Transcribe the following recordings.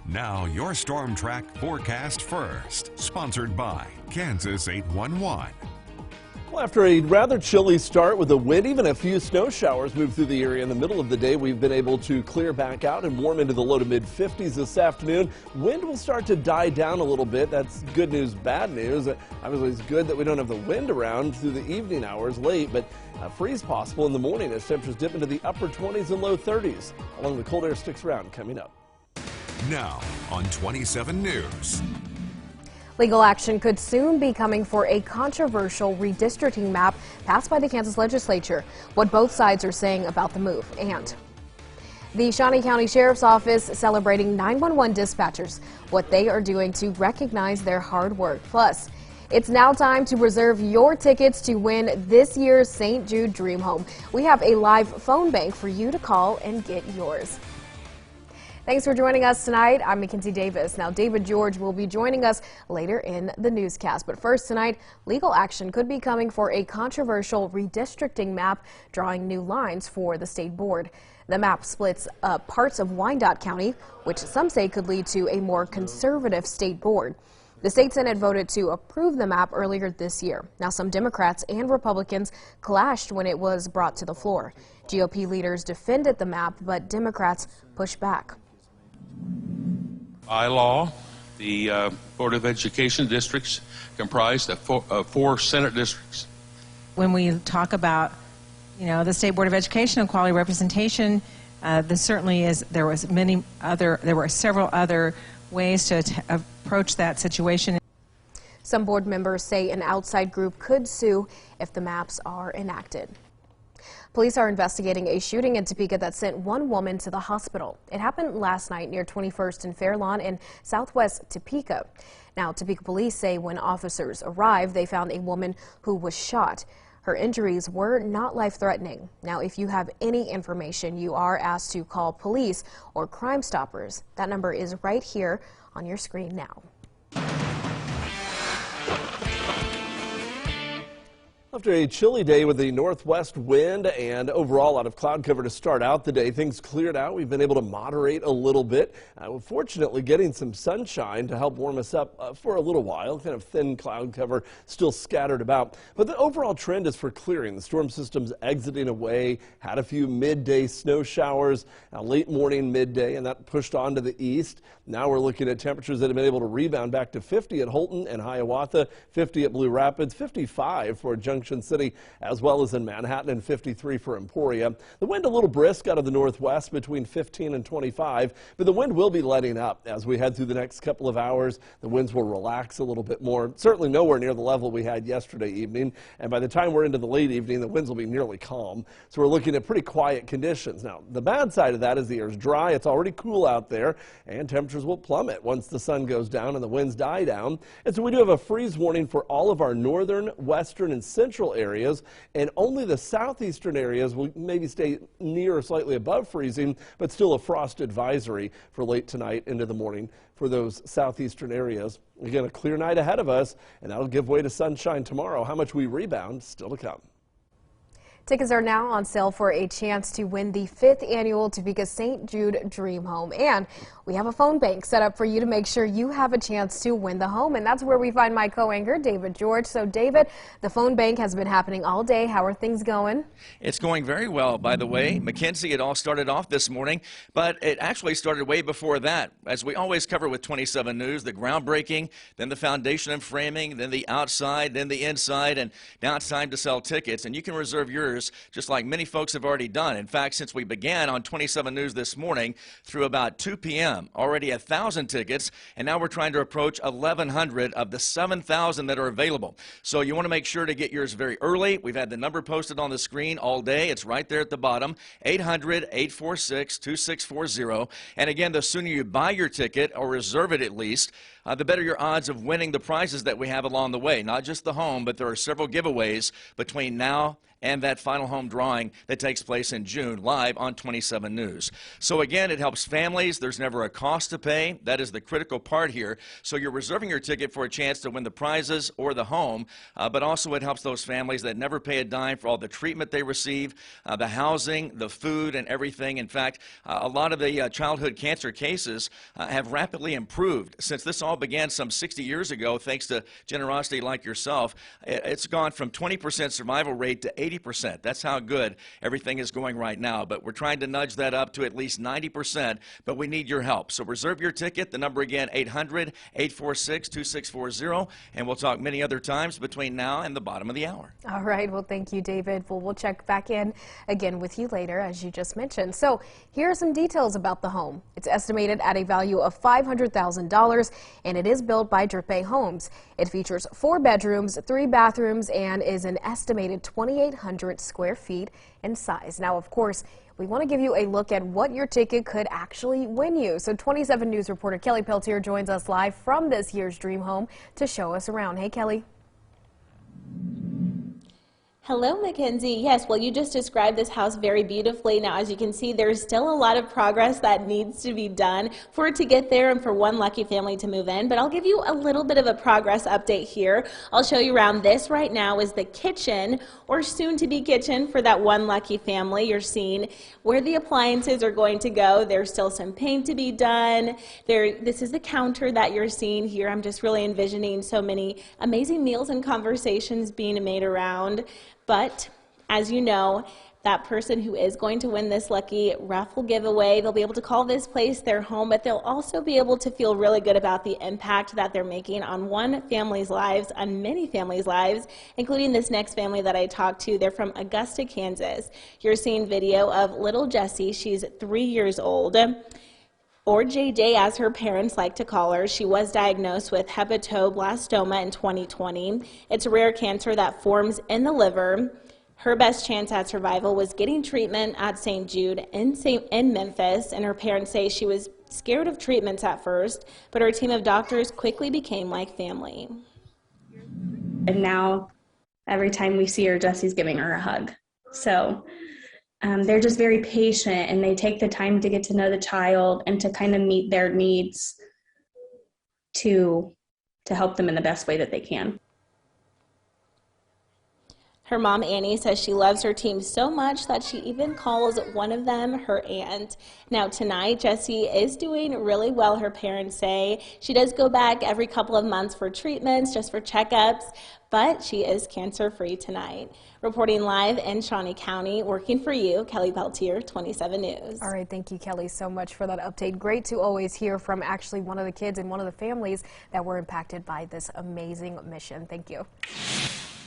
Now, your Storm Track forecast first, sponsored by Kansas 811. Well, after a rather chilly start with the wind, even a few snow showers moved through the area in the middle of the day. We've been able to clear back out and warm into the low to mid 50s this afternoon. Wind will start to die down a little bit. That's good news, bad news. Obviously, it's good that we don't have the wind around through the evening hours late, but a freeze possible in the morning as temperatures dip into the upper 20s and low 30s. Along the cold air sticks around coming up. Now on 27 News. Legal action could soon be coming for a controversial redistricting map passed by the Kansas legislature. What both sides are saying about the move. And the Shawnee County Sheriff's Office celebrating 911 dispatchers, what they are doing to recognize their hard work. Plus, it's now time to reserve your tickets to win this year's St. Jude Dream Home. We have a live phone bank for you to call and get yours. Thanks for joining us tonight. I'm Mackenzie Davis. Now, David George will be joining us later in the newscast. But first tonight, legal action could be coming for a controversial redistricting map drawing new lines for the state board. The map splits parts of Wyandotte County, which some say could lead to a more conservative state board. The state Senate voted to approve the map earlier this year. Now, some Democrats and Republicans clashed when it was brought to the floor. GOP leaders defended the map, but Democrats pushed back. By law, the Board of Education districts comprised of four Senate districts. When we talk about, the State Board of Education and quality representation, there certainly is. There were several other ways to approach that situation. Some board members say an outside group could sue if the maps are enacted. Police are investigating a shooting in Topeka that sent one woman to the hospital. It happened last night near 21st and Fairlawn in southwest Topeka. Now, Topeka police say when officers arrived, they found a woman who was shot. Her injuries were not life-threatening. Now, if you have any information, you are asked to call police or Crime Stoppers. That number is right here on your screen now. After a chilly day with a northwest wind and overall a lot of cloud cover to start out the day, things cleared out. We've been able to moderate a little bit. Fortunately, getting some sunshine to help warm us up for a little while. Kind of thin cloud cover still scattered about. But the overall trend is for clearing. The storm system's exiting away. Had a few midday snow showers, late morning, midday, and that pushed on to the east. Now we're looking at temperatures that have been able to rebound back to 50 at Holton and Hiawatha, 50 at Blue Rapids, 55 for Junction City, as well as in Manhattan, and 53 for Emporia. The wind a little brisk out of the northwest between 15 and 25, but the wind will be letting up as we head through the next couple of hours. The winds will relax a little bit more, certainly nowhere near the level we had yesterday evening, and by the time we're into the late evening, the winds will be nearly calm. So we're looking at pretty quiet conditions. Now, the bad side of that is the air's dry. It's already cool out there, and temperatures will plummet once the sun goes down and the winds die down. And so we do have a freeze warning for all of our northern, western, and central areas, and only the southeastern areas will maybe stay near or slightly above freezing, but still a frost advisory for late tonight into the morning for those southeastern areas. Again, a clear night ahead of us, and that'll give way to sunshine tomorrow. How much we rebound, still to come. Tickets are now on sale for a chance to win the 5th annual Topeka St. Jude Dream Home. And we have a phone bank set up for you to make sure you have a chance to win the home. And that's where we find my co-anchor, David George. So, David, the phone bank has been happening all day. How are things going? It's going very well, by the way. Mackenzie, it all started off this morning, but it actually started way before that. As we always cover with 27 News, the groundbreaking, then the foundation and framing, then the outside, then the inside, and now it's time to sell tickets. And you can reserve yours just like many folks have already done. In fact, since we began on 27 News this morning through about 2 p.m., already 1,000 tickets, and now we're trying to approach 1,100 of the 7,000 that are available. So you want to make sure to get yours very early. We've had the number posted on the screen all day. It's right there at the bottom, 800-846-2640. And again, the sooner you buy your ticket or reserve it at least, the better your odds of winning the prizes that we have along the way. Not just the home, but there are several giveaways between now and that final home drawing that takes place in June live on 27 News. So again, it helps families. There's never a cost to pay. That is the critical part here. So you're reserving your ticket for a chance to win the prizes or the home, but also it helps those families that never pay a dime for all the treatment they receive, the housing, the food, and everything. In fact, a lot of the childhood cancer cases have rapidly improved since this all began some 60 years ago, thanks to generosity like yourself. It's gone from 20% survival rate to 80%. That's how good everything is going right now. But we're trying to nudge that up to at least 90%, but we need your help. So reserve your ticket. The number again, 800-846-2640, and we'll talk many other times between now and the bottom of the hour. All right. Well, thank you, David. Well, we'll check back in again with you later, as you just mentioned. So here are some details about the home. It's estimated at a value of $500,000, and it is built by Drippé Homes. It features 4 bedrooms, 3 bathrooms, and is an estimated 2,800 square feet in size. Now, of course, we want to give you a look at what your ticket could actually win you. So 27 News reporter Kelly Peltier joins us live from this year's dream home to show us around. Hey, Kelly. Hello, Mackenzie. Yes, well, you just described this house very beautifully. Now, as you can see, there's still a lot of progress that needs to be done for it to get there and for one lucky family to move in. But I'll give you a little bit of a progress update here. I'll show you around. This right now is the kitchen, or soon-to-be kitchen, for that one lucky family. You're seeing where the appliances are going to go. There's still some paint to be done. This is the counter that you're seeing here. I'm just really envisioning so many amazing meals and conversations being made around. But as you know, that person who is going to win this lucky raffle giveaway, they'll be able to call this place their home, but they'll also be able to feel really good about the impact that they're making on one family's lives, on many families' lives, including this next family that I talked to. They're from Augusta, Kansas. You're seeing video of little Jessie. She's 3 years old, or JJ as her parents like to call her. She was diagnosed with hepatoblastoma in 2020. It's a rare cancer that forms in the liver. Her best chance at survival was getting treatment at St. Jude in Memphis, and her parents say she was scared of treatments at first, but her team of doctors quickly became like family. And now every time we see her, Jessie's giving her a hug. So they're just very patient, and they take the time to get to know the child and to kind of meet their needs to help them in the best way that they can. Her mom, Annie, says she loves her team so much that she even calls one of them her aunt. Now, tonight, Jessie is doing really well, her parents say. She does go back every couple of months for treatments, just for checkups, but she is cancer-free tonight. Reporting live in Shawnee County, working for you, Kelly Peltier, 27 News. All right, thank you, Kelly, so much for that update. Great to always hear from actually one of the kids and one of the families that were impacted by this amazing mission. Thank you.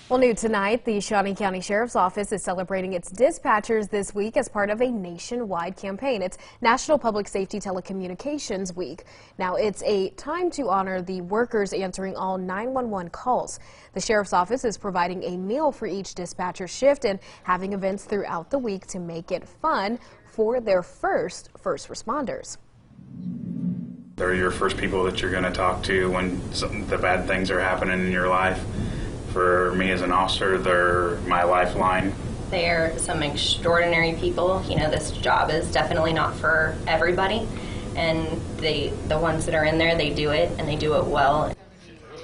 Well, new tonight, the Shawnee County Sheriff's Office is celebrating its dispatchers this week as part of a nationwide campaign. It's National Public Safety Telecommunications Week. Now, it's a time to honor the workers answering all 911 calls. The Sheriff's Office is providing a meal for each dispatcher shift and having events throughout the week to make it fun for their first responders. They're your first people that you're going to talk to when the bad things are happening in your life. For me as an officer, they're my lifeline. They're some extraordinary people. You know, this job is definitely not for everybody, and the ones that are in there, they do it, and they do it well.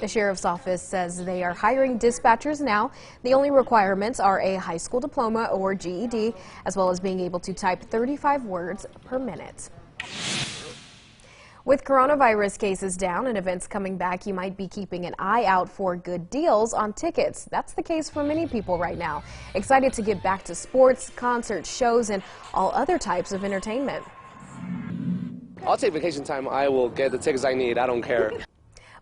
The Sheriff's Office says they are hiring dispatchers now. The only requirements are a high school diploma or GED, as well as being able to type 35 words per minute. With coronavirus cases down and events coming back, you might be keeping an eye out for good deals on tickets. That's the case for many people right now. Excited to get back to sports, concerts, shows, and all other types of entertainment. I'll take vacation time. I will get the tickets I need. I don't care.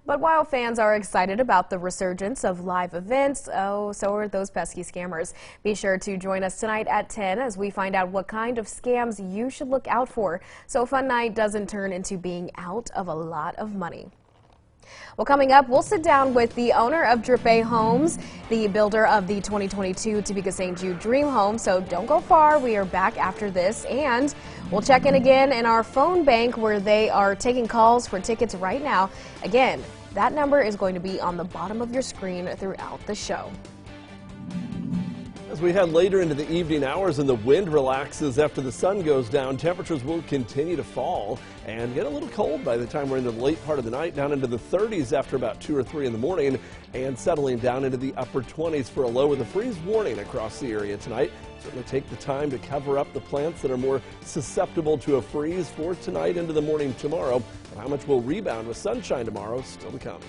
But while fans are excited about the resurgence of live events, oh, so are those pesky scammers. Be sure to join us tonight at 10 as we find out what kind of scams you should look out for, so a fun night doesn't turn into being out of a lot of money. Well, coming up, we'll sit down with the owner of Drippé Homes, the builder of the 2022 Topeka St. Jude Dream Home. So don't go far. We are back after this, and we'll check in again in our phone bank where they are taking calls for tickets right now. Again, that number is going to be on the bottom of your screen throughout the show. As we head later into the evening hours and the wind relaxes after the sun goes down, temperatures will continue to fall and get a little cold by the time we're into the late part of the night, down into the 30s after about 2 or 3 in the morning, and settling down into the upper 20s for a low with a freeze warning across the area tonight. Certainly take the time to cover up the plants that are more susceptible to a freeze for tonight into the morning tomorrow. But how much will rebound with sunshine tomorrow still to come.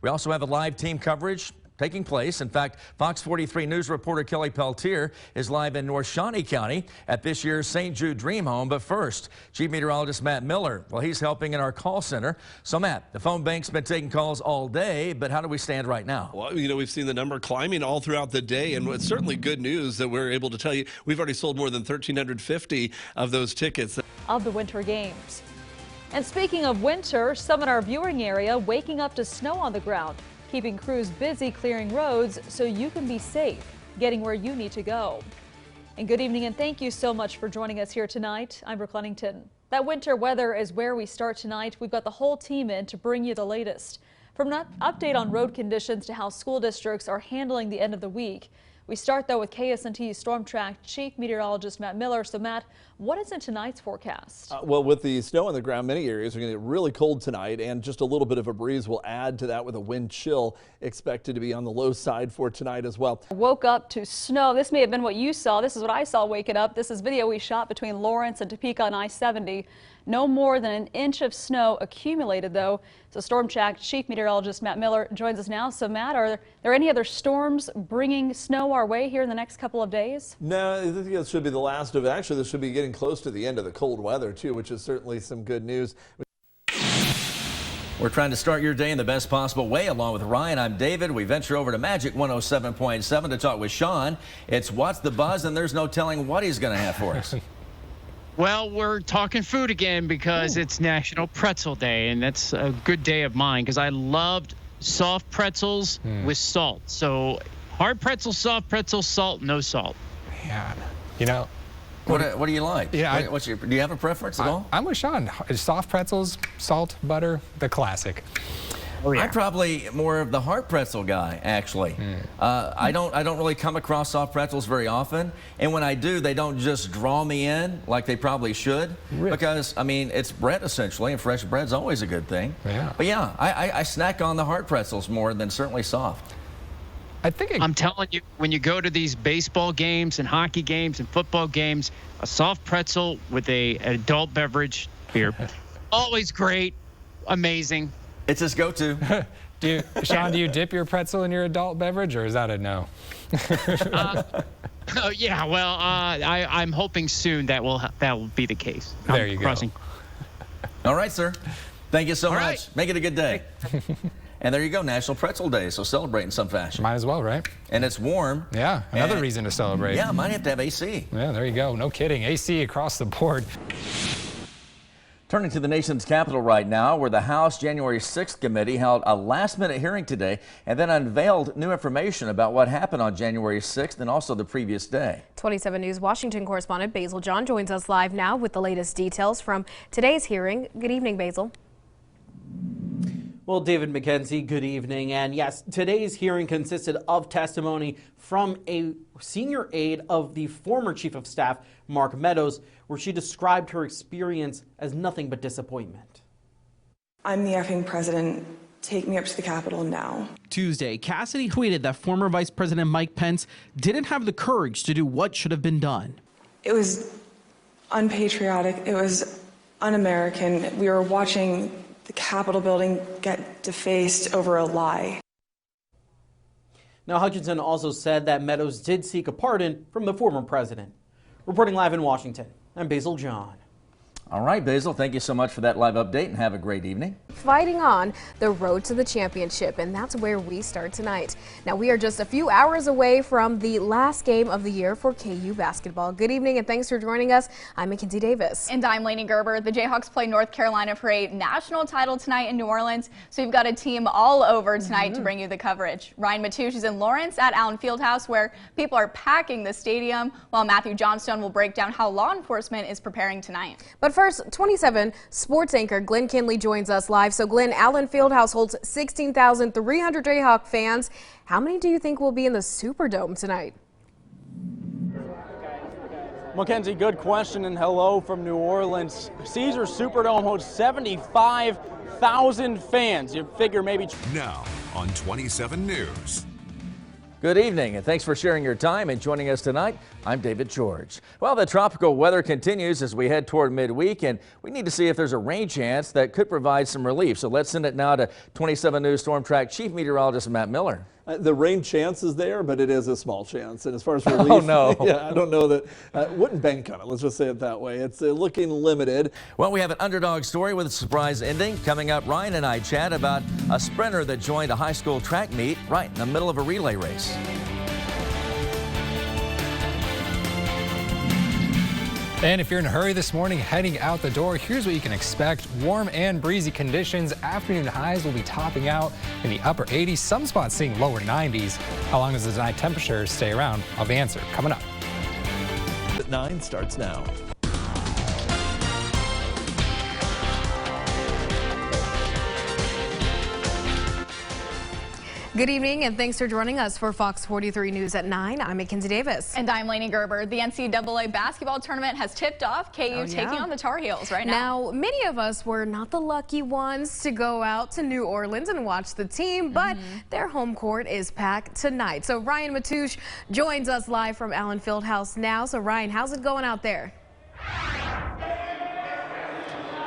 We also have a live team coverage taking place. In fact, Fox 43 News reporter Kelly Peltier is live in North Shawnee County at this year's St. Jude Dream Home. But first, Chief Meteorologist Matt Miller, well, he's helping in our call center. So, Matt, the phone bank's been taking calls all day, but how do we stand right now? Well, you know, we've seen the number climbing all throughout the day, and it's certainly good news that we're able to tell you we've already sold more than 1,350 of those tickets. Of the Winter Games. And speaking of winter, some in our viewing area waking up to snow on the ground, keeping crews busy clearing roads so you can be safe, getting where you need to go. And good evening and thank you so much for joining us here tonight. I'm Brooke Lunnington. That winter weather is where we start tonight. We've got the whole team in to bring you the latest. From an update on road conditions to how school districts are handling the end of the week. We start, though, with KSNT Storm Track Chief Meteorologist Matt Miller. So, Matt, what is in tonight's forecast? Well, with the snow on the ground, many areas are going to get really cold tonight, and just a little bit of a breeze will add to that with a wind chill expected to be on the low side for tonight as well. Woke up to snow. This may have been what you saw. This is what I saw waking up. This is video we shot between Lawrence and Topeka on I-70. No more than an inch of snow accumulated, though. So Storm Track Chief Meteorologist Matt Miller joins us now. So, Matt, are there any other storms bringing snow our way here in the next couple of days? No, I think this should be the last of it. Actually, this should be getting close to the end of the cold weather, too, which is certainly some good news. We're trying to start your day in the best possible way. Along with Ryan, I'm David. We venture over to Magic 107.7 to talk with Sean. It's What's the Buzz, and there's no telling what he's going to have for us. Well, we're talking food again because it's National Pretzel Day, and that's a good day of mine because I loved soft pretzels with salt. So hard pretzel, soft pretzel, salt, no salt. Man, you know. What do you like? Yeah, do you have a preference at all? I'm with Sean. Soft pretzels, salt, butter, the classic. Oh, yeah. I'm probably more of the hard pretzel guy, actually. I don't really come across soft pretzels very often, and when I do, they don't just draw me in like they probably should. Really? Because I mean, it's bread essentially, and fresh bread's always a good thing. Yeah. But yeah, I snack on the hard pretzels more than certainly soft. I'm telling you, when you go to these baseball games and hockey games and football games, a soft pretzel with an adult beverage beer, always great, amazing. It's his go-to. Sean, do you dip your pretzel in your adult beverage, or is that a no? Yeah, well, I'm hoping soon that will be the case. There you go. All right, sir. Thank you so much. Right. Make it a good day. And there you go, National Pretzel Day, so celebrate in some fashion. Might as well, right? And it's warm. Yeah, another reason to celebrate. Yeah, might have to have AC. Yeah, there you go. No kidding. AC across the board. Turning to the nation's capital right now, where the House January 6th committee held a last-minute hearing today and then unveiled new information about what happened on January 6th and also the previous day. 27 News Washington correspondent Basil John joins us live now with the latest details from today's hearing. Good evening, Basil. Well, David McKenzie, good evening. And yes, today's hearing consisted of testimony from a senior aide of the former Chief of Staff, Mark Meadows, where she described her experience as nothing but disappointment. I'm the effing president. Take me up to the Capitol now. Tuesday, Cassidy tweeted that former Vice President Mike Pence didn't have the courage to do what should have been done. It was unpatriotic. It was un-American. We were watching the Capitol building get defaced over a lie. Now, Hutchinson also said that Meadows did seek a pardon from the former president. Reporting live in Washington, I'm Basil John. All right, Basil, thank you so much for that live update and have a great evening. Fighting on the road to the championship, and that's where we start tonight. Now, we are just a few hours away from the last game of the year for KU basketball. Good evening and thanks for joining us. I'm Mackenzie Davis. And I'm Lainey Gerber. The Jayhawks play North Carolina for a national title tonight in New Orleans, so you've got a team all over tonight to bring you the coverage. Ryan Matouche is in Lawrence at Allen Fieldhouse, where people are packing the stadium, while Matthew Johnstone will break down how law enforcement is preparing tonight. But first, first, 27 sports anchor Glenn Kinley joins us live. So Glenn, Allen Fieldhouse holds 16,300 Jayhawk fans. How many do you think will be in the Superdome tonight? Mackenzie, good question, and hello from New Orleans. Caesars Superdome holds 75,000 fans. You figure maybe. Now on 27 News. Good evening, and thanks for sharing your time and joining us tonight. I'm David George. Well, the tropical weather continues as we head toward midweek, and we need to see if there's a rain chance that could provide some relief. So let's send it now to 27 News Storm Track Chief Meteorologist Matt Miller. The rain chance is there, but it is a small chance. And as far as relief, oh, no. Yeah, I don't know that, wouldn't bank on it. Let's just say it that way. It's looking limited. Well, we have an underdog story with a surprise ending. Coming up, Ryan and I chat about a sprinter that joined a high school track meet right in the middle of a relay race. And if you're in a hurry this morning heading out the door, here's what you can expect. Warm and breezy conditions. Afternoon highs will be topping out in the upper 80s. Some spots seeing lower 90s. How long does the night temperatures stay around? I'll have the answer coming up. At 9 starts now. Good evening, and thanks for joining us for Fox 43 News at 9. I'm Mackenzie Davis. And I'm Lainey Gerber. The NCAA basketball tournament has tipped off. KU taking on the Tar Heels right now. Now, many of us were not the lucky ones to go out to New Orleans and watch the team, but their home court is packed tonight. So Ryan Matouche joins us live from Allen Fieldhouse now. So Ryan, how's it going out there?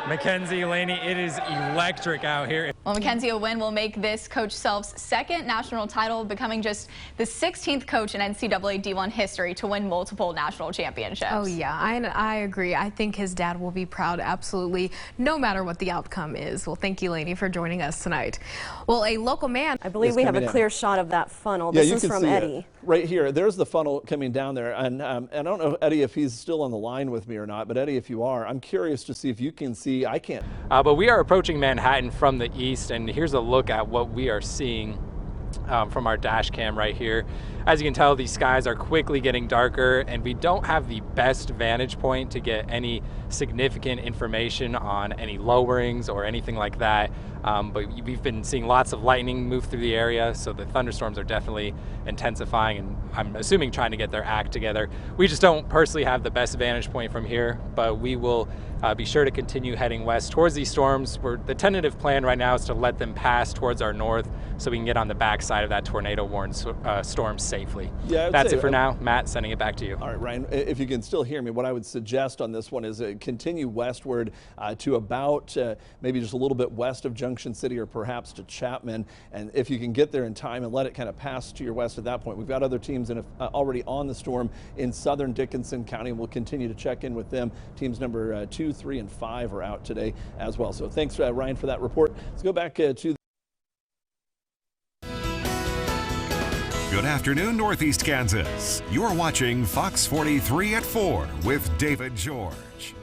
Mackenzie, Lainey, it is electric out here. Well, Mackenzie, a win will make this Coach Self's second national title, becoming just the 16th coach in NCAA D1 history to win multiple national championships. Oh, yeah, I agree. I think his dad will be proud, absolutely, no matter what the outcome is. Well, thank you, Lainey, for joining us tonight. Well, a local man. I believe we have a clear shot of that funnel. Yeah, this is from Eddie. Right here, there's the funnel coming down there, and I don't know, Eddie, if he's still on the line with me or not, but Eddie, if you are, I'm curious to see if you can see. I can't. But we are approaching Manhattan from the east, and here's a look at what we are seeing from our dash cam right here. As you can tell, these skies are quickly getting darker, and we don't have the best vantage point to get any significant information on any lowerings or anything like that. But we've been seeing lots of lightning move through the area, so the thunderstorms are definitely intensifying, and I'm assuming trying to get their act together. We just don't personally have the best vantage point from here, but we will be sure to continue heading west towards these storms. The tentative plan right now is to let them pass towards our north so we can get on the backside of that tornado-warned storm safely. Yeah, that's it for now. Matt, sending it back to you. All right, Ryan, if you can still hear me, what I would suggest on this one is continue westward to about maybe just a little bit west of Junction City or perhaps to Chapman. And if you can get there in time and let it kind of pass to your west at that point. We've got other teams already on the storm in southern Dickinson County, and we'll continue to check in with them. Teams number 2, 3, and 5 are out today as well. So thanks, Ryan, for that report. Let's go back to Good afternoon, Northeast Kansas. You're watching Fox 43 at 4 with David George.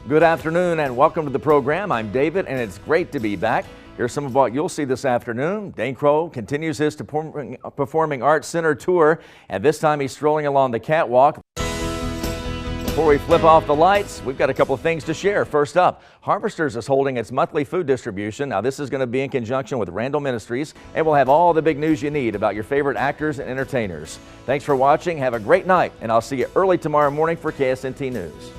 Good afternoon and welcome to the program. I'm David, and it's great to be back. Here's some of what you'll see this afternoon. Dane Crow continues his Performing Arts Center tour, and this time he's strolling along the catwalk. Before we flip off the lights, we've got a couple of things to share. First up, Harvesters is holding its monthly food distribution. Now, this is going to be in conjunction with Randall Ministries, and we'll have all the big news you need about your favorite actors and entertainers. Thanks for watching. Have a great night, and I'll see you early tomorrow morning for KSNT News.